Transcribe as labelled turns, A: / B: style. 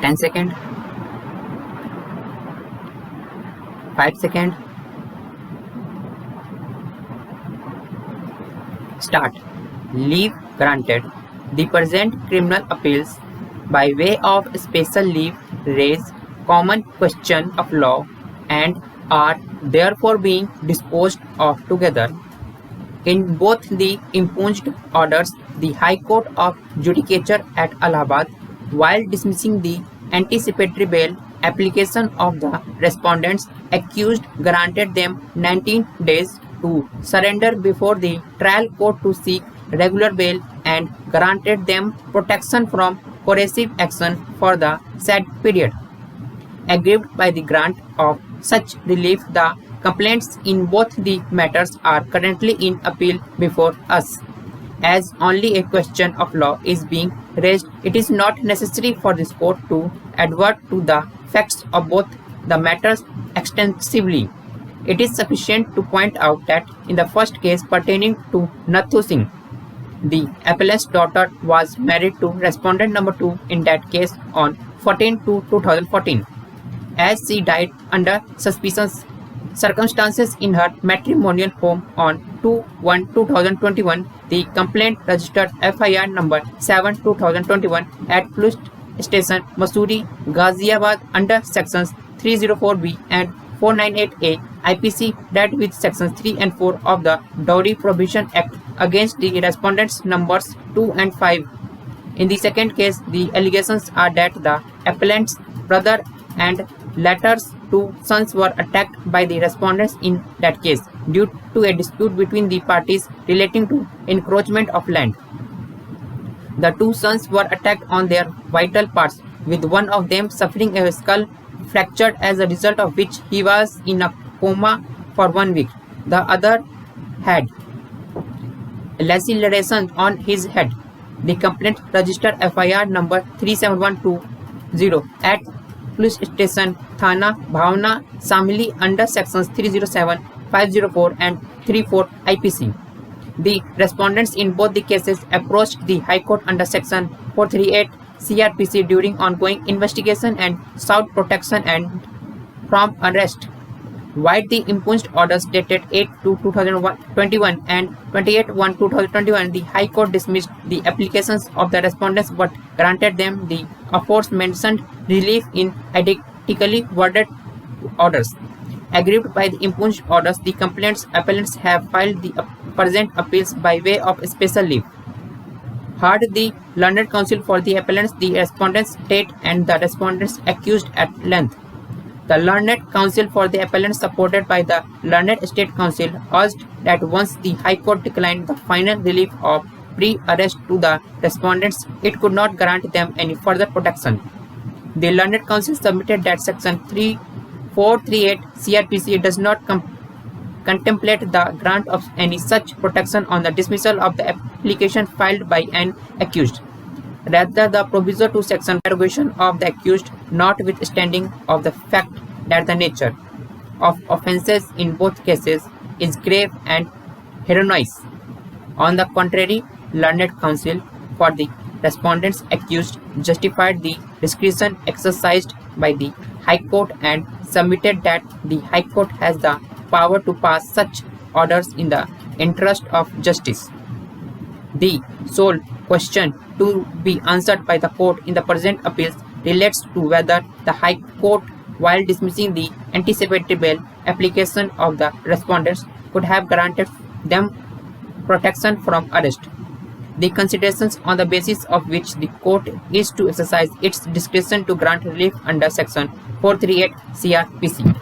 A: 10 second, 5 second, start. Leave granted. The present criminal appeals by way of special leave raise common question of law and are therefore being disposed of together. In both the impugned orders, the High Court of Judicature at Allahabad, while dismissing the anticipatory bail application of the respondents accused, granted them 19 days to surrender before the trial court to seek regular bail and granted them protection from coercive action for the said period. Aggrieved by the grant of such relief, the complaints in both the matters are currently in appeal before us. As only a question of law is being raised, it is not necessary for this court to advert to the facts of both the matters extensively. It is sufficient to point out that in the first case pertaining to Nathu Singh, the appellant's daughter was married to respondent number 2 in that case on 14/2/2014. As she died under suspicious circumstances in her matrimonial home on 2/1/2021, the complaint registered FIR number 7/2021 at Police Station Mussoorie, Ghaziabad under sections 304B and 498A IPC, that with sections 3 and 4 of the Dowry Prohibition Act against the respondents numbers 2 and 5. In the second case, the allegations are that the appellant's brother and latter's 2 sons were attacked by the respondents in that case due to a dispute between the parties relating to encroachment of land. The 2 sons were attacked on their vital parts, with one of them suffering a skull fracture, as a result of which he was in a coma for 1 week. The other had laceration on his head. The complaint registered FIR number 37120 at Police Station Thana Bhavna, Samili under sections 307, 504 and 34 IPC. The respondents in both the cases approached the High Court under section 438 CRPC during ongoing investigation and sought protection and from arrest. While the impugned orders dated 8/2/2021 and 28/1/2021, the High Court dismissed the applications of the respondents but granted them the aforementioned relief in identically worded orders. Aggrieved by the impugned orders, the appellants have filed the present appeals by way of special leave. Heard the learned counsel for the appellants, the respondents state and the respondents accused at length. The learned counsel for the appellants, supported by the learned state counsel, urged that once the High Court declined the final relief of pre-arrest to the respondents, it could not grant them any further protection. The learned counsel submitted that section 438 CRPC does not contemplate the grant of any such protection on the dismissal of the application filed by an accused. Rather, the proviso to section derogation of the accused, notwithstanding of the fact that the nature of offences in both cases is grave and heinous. On the contrary, learned counsel for the respondents accused justified the discretion exercised by the High Court and submitted that the High Court has the power to pass such orders in the interest of justice. The sole question to be answered by the court in the present appeals relates to whether the High Court, while dismissing the anticipatory bail application of the respondents, could have granted them protection from arrest. The considerations on the basis of which the court is to exercise its discretion to grant relief under section 438 CRPC.